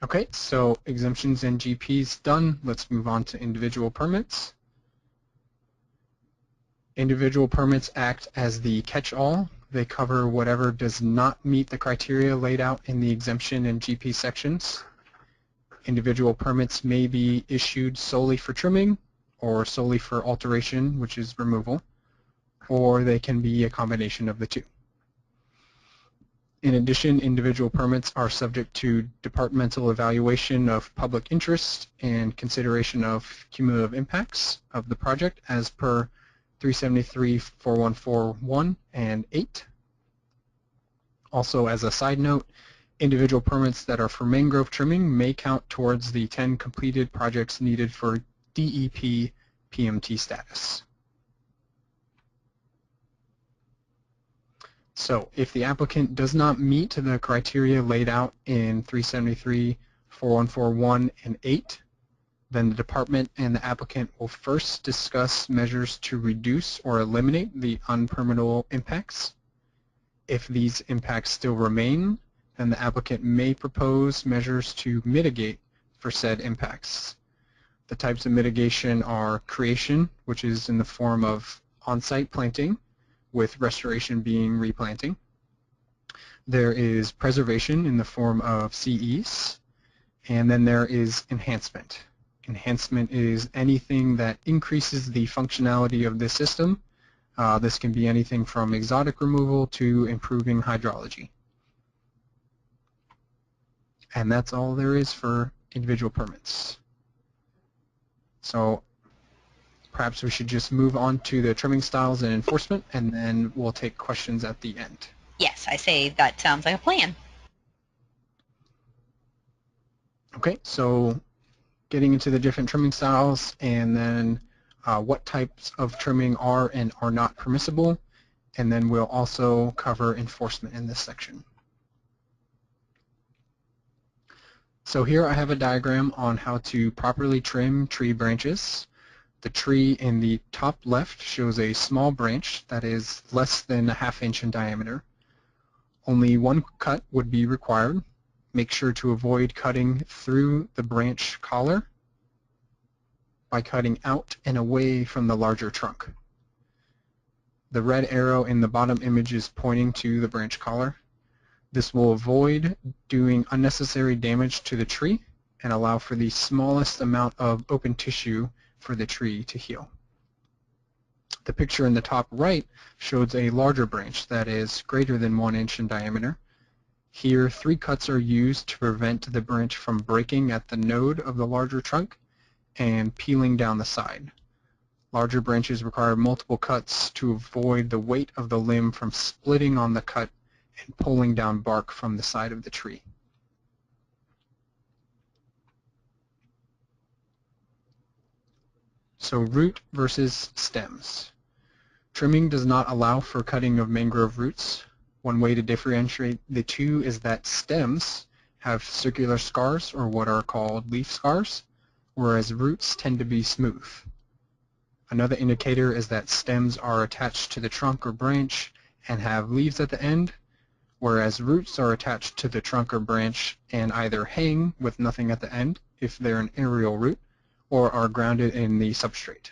Okay, so exemptions and GPs done. Let's move on to individual permits. Individual permits act as the catch-all. They cover whatever does not meet the criteria laid out in the exemption and GP sections. Individual permits may be issued solely for trimming or solely for alteration, which is removal, or they can be a combination of the two. In addition, individual permits are subject to departmental evaluation of public interest and consideration of cumulative impacts of the project as per 373-4141 and 8. Also, as a side note, individual permits that are for mangrove trimming may count towards the 10 completed projects needed for DEP PMT status. So if the applicant does not meet the criteria laid out in 373-4141 and 8, then the department and the applicant will first discuss measures to reduce or eliminate the unpermittable impacts. If these impacts still remain, then the applicant may propose measures to mitigate for said impacts. The types of mitigation are creation, which is in the form of on-site planting, with restoration being replanting. There is preservation in the form of CEs, and then there is enhancement. Enhancement is anything that increases the functionality of this system. This can be anything from exotic removal to improving hydrology. And that's all there is for individual permits. So perhaps we should just move on to the trimming styles and enforcement, and then we'll take questions at the end. Yes, I say that sounds like a plan. Okay, so getting into the different trimming styles, and then what types of trimming are and are not permissible, and then we'll also cover enforcement in this section. So here I have a diagram on how to properly trim tree branches. The tree in the top left shows a small branch that is less than a ½ inch in diameter. Only one cut would be required. Make sure to avoid cutting through the branch collar by cutting out and away from the larger trunk. The red arrow in the bottom image is pointing to the branch collar. This will avoid doing unnecessary damage to the tree and allow for the smallest amount of open tissue for the tree to heal. The picture in the top right shows a larger branch that is greater than 1 inch in diameter. Here, 3 cuts are used to prevent the branch from breaking at the node of the larger trunk and peeling down the side. Larger branches require multiple cuts to avoid the weight of the limb from splitting on the cut and pulling down bark from the side of the tree. So root versus stems. Trimming does not allow for cutting of mangrove roots. One way to differentiate the two is that stems have circular scars, or what are called leaf scars, whereas roots tend to be smooth. Another indicator is that stems are attached to the trunk or branch and have leaves at the end, whereas roots are attached to the trunk or branch and either hang with nothing at the end if they're an aerial root, or are grounded in the substrate.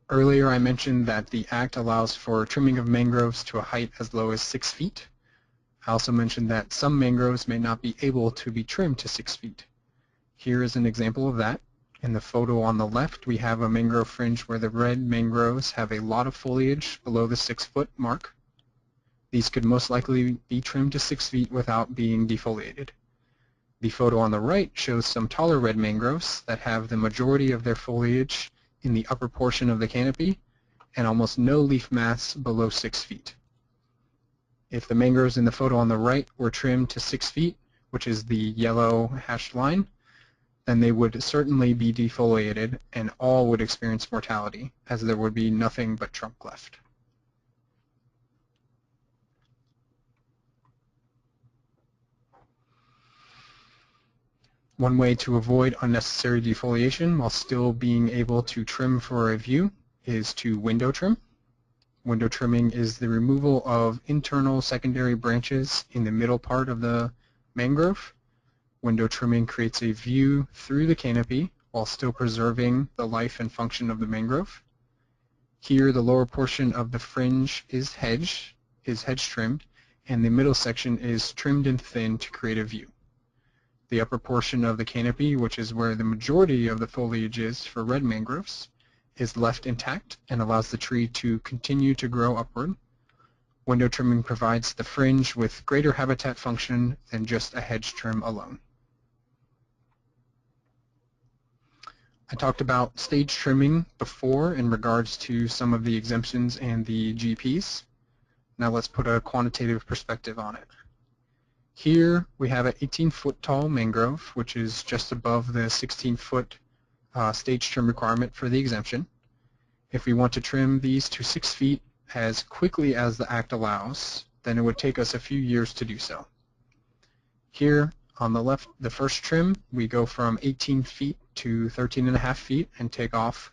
Earlier I mentioned that the Act allows for trimming of mangroves to a height as low as 6 feet. I also mentioned that some mangroves may not be able to be trimmed to 6 feet. Here is an example of that. In the photo on the left, we have a mangrove fringe where the red mangroves have a lot of foliage below the 6-foot mark. These could most likely be trimmed to 6 feet without being defoliated. The photo on the right shows some taller red mangroves that have the majority of their foliage in the upper portion of the canopy and almost no leaf mass below 6 feet. If the mangroves in the photo on the right were trimmed to 6 feet, which is the yellow hashed line, then they would certainly be defoliated and all would experience mortality, as there would be nothing but trunk left. One way to avoid unnecessary defoliation while still being able to trim for a view is to window trim. Window trimming is the removal of internal secondary branches in the middle part of the mangrove. Window trimming creates a view through the canopy while still preserving the life and function of the mangrove. Here, the lower portion of the fringe is hedge trimmed, and the middle section is trimmed and thinned to create a view. The upper portion of the canopy, which is where the majority of the foliage is for red mangroves, is left intact and allows the tree to continue to grow upward. Window trimming provides the fringe with greater habitat function than just a hedge trim alone. I talked about stage trimming before in regards to some of the exemptions and the GPs. Now let's put a quantitative perspective on it. Here we have an 18-foot tall mangrove, which is just above the 16-foot stage trim requirement for the exemption. If we want to trim these to 6 feet as quickly as the Act allows, then it would take us a few years to do so. Here on the left, the first trim, we go from 18 feet to 13.5 feet and take off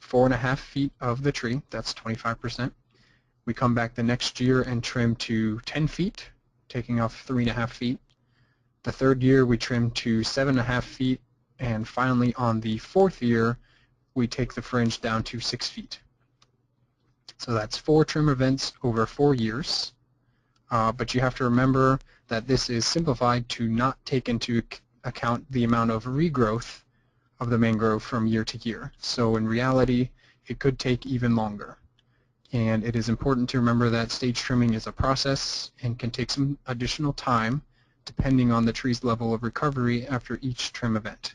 4.5 feet of the tree. That's 25%. We come back the next year and trim to 10 feet, taking off 3.5 feet. The third year, we trim to 7.5 feet. And finally, on the fourth year, we take the fringe down to 6 feet. So that's 4 trim events over 4 years. But you have to remember that this is simplified to not take into account the amount of regrowth of the mangrove from year to year. So in reality, it could take even longer. And it is important to remember that stage trimming is a process and can take some additional time depending on the tree's level of recovery after each trim event.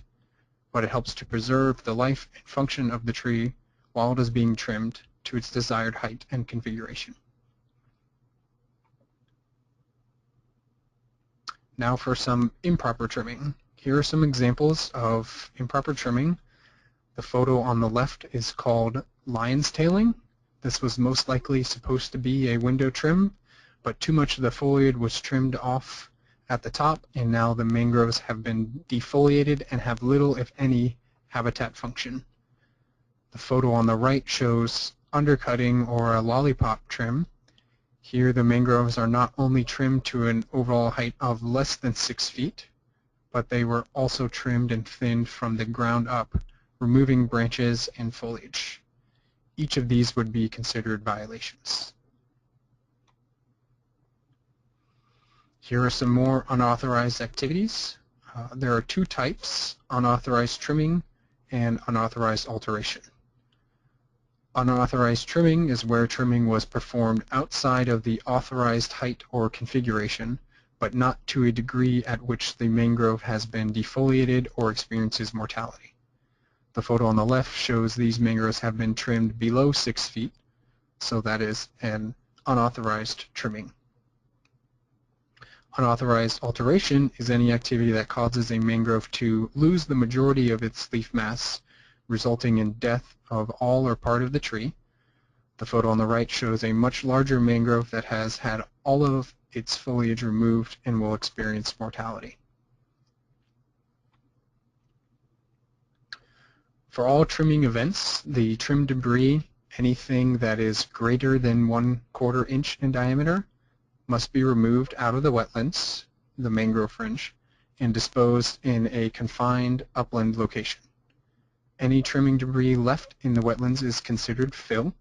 But it helps to preserve the life and function of the tree while it is being trimmed to its desired height and configuration. Now for some improper trimming. Here are some examples of improper trimming. The photo on the left is called lion's tailing. This was most likely supposed to be a window trim, but too much of the foliage was trimmed off at the top, and now the mangroves have been defoliated and have little, if any, habitat function. The photo on the right shows undercutting or a lollipop trim. Here the mangroves are not only trimmed to an overall height of less than 6 feet, but they were also trimmed and thinned from the ground up, removing branches and foliage. Each of these would be considered violations. Here are some more unauthorized activities. There are 2 types, unauthorized trimming and unauthorized alteration. Unauthorized trimming is where trimming was performed outside of the authorized height or configuration, but not to a degree at which the mangrove has been defoliated or experiences mortality. The photo on the left shows these mangroves have been trimmed below 6 feet, so that is an unauthorized trimming. Unauthorized alteration is any activity that causes a mangrove to lose the majority of its leaf mass, resulting in death of all or part of the tree. The photo on the right shows a much larger mangrove that has had all of its foliage removed and will experience mortality. For all trimming events, the trim debris, anything that is greater than 1/4 inch in diameter, must be removed out of the wetlands, the mangrove fringe, and disposed in a confined upland location. Any trimming debris left in the wetlands is considered fill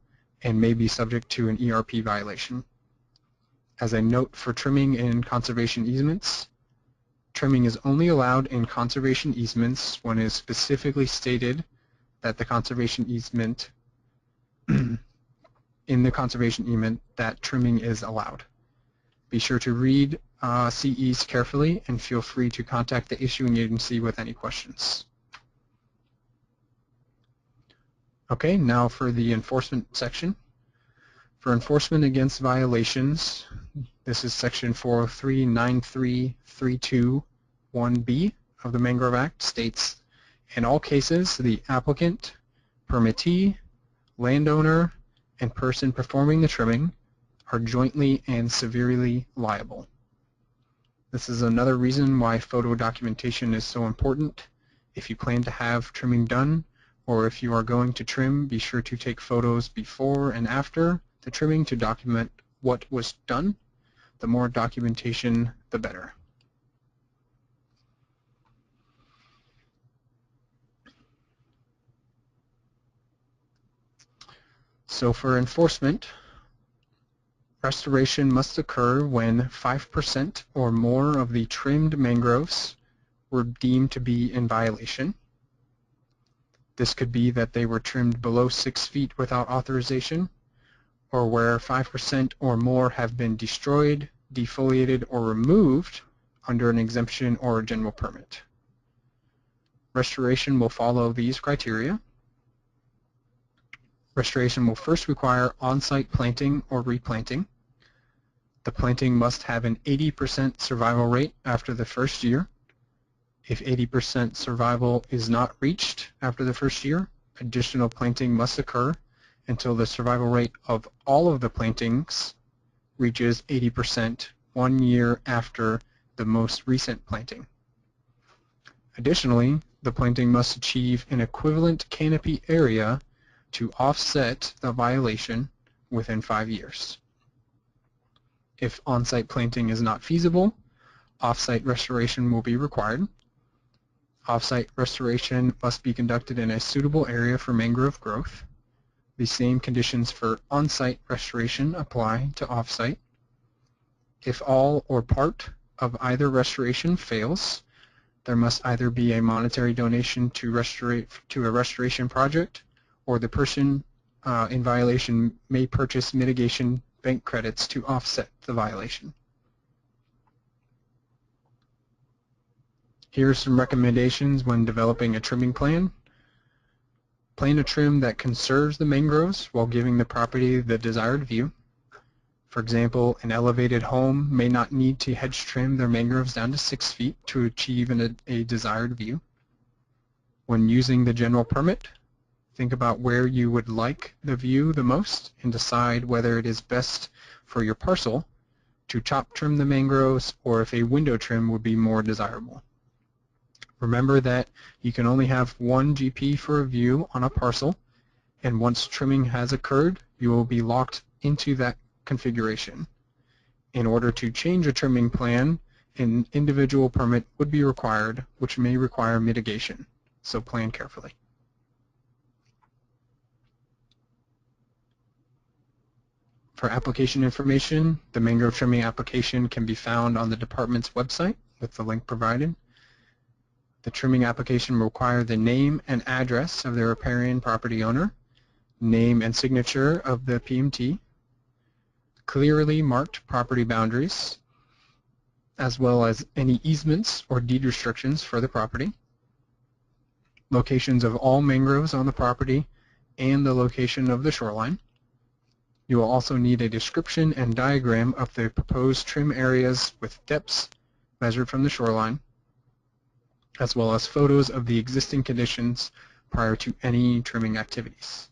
and may be subject to an ERP violation. As a note for trimming in conservation easements, trimming is only allowed in conservation easements when it is specifically stated that the conservation easement in the conservation easement that trimming is allowed. Be sure to read CEs carefully and feel free to contact the issuing agency with any questions. Okay, now for the enforcement section. For enforcement against violations, this is section 4039331B of the Mangrove Act, states, in all cases, the applicant, permittee, landowner, and person performing the trimming are jointly and severely liable. This is another reason why photo documentation is so important. If you plan to have trimming done, or if you are going to trim, be sure to take photos before and after the trimming to document what was done. The more documentation, the better. So for enforcement, restoration must occur when 5% or more of the trimmed mangroves were deemed to be in violation. This could be that they were trimmed below 6 feet without authorization, or where 5% or more have been destroyed, defoliated, or removed under an exemption or a general permit. Restoration will follow these criteria. Restoration will first require on-site planting or replanting. The planting must have an 80% survival rate after the first year. If 80% survival is not reached after the first year, additional planting must occur until the survival rate of all of the plantings reaches 80% 1 year after the most recent planting. Additionally, the planting must achieve an equivalent canopy area to offset the violation within 5 years. If on-site planting is not feasible, off-site restoration will be required. Off-site restoration must be conducted in a suitable area for mangrove growth. The same conditions for on-site restoration apply to off-site. If all or part of either restoration fails, there must either be a monetary donation to a restoration project, or the person in violation may purchase mitigation bank credits to offset the violation. Here are some recommendations when developing a trimming plan. Plan a trim that conserves the mangroves while giving the property the desired view. For example, an elevated home may not need to hedge trim their mangroves down to 6 feet to achieve a desired view. When using the general permit, think about where you would like the view the most and decide whether it is best for your parcel to top trim the mangroves or if a window trim would be more desirable. Remember that you can only have one GP for a view on a parcel, and once trimming has occurred, you will be locked into that configuration. In order to change a trimming plan, an individual permit would be required, which may require mitigation, so plan carefully. For application information, the mangrove trimming application can be found on the department's website with the link provided. The trimming application will require the name and address of the riparian property owner, name and signature of the PMT, clearly marked property boundaries, as well as any easements or deed restrictions for the property, locations of all mangroves on the property, and the location of the shoreline. You will also need a description and diagram of the proposed trim areas with depths measured from the shoreline, as well as photos of the existing conditions prior to any trimming activities.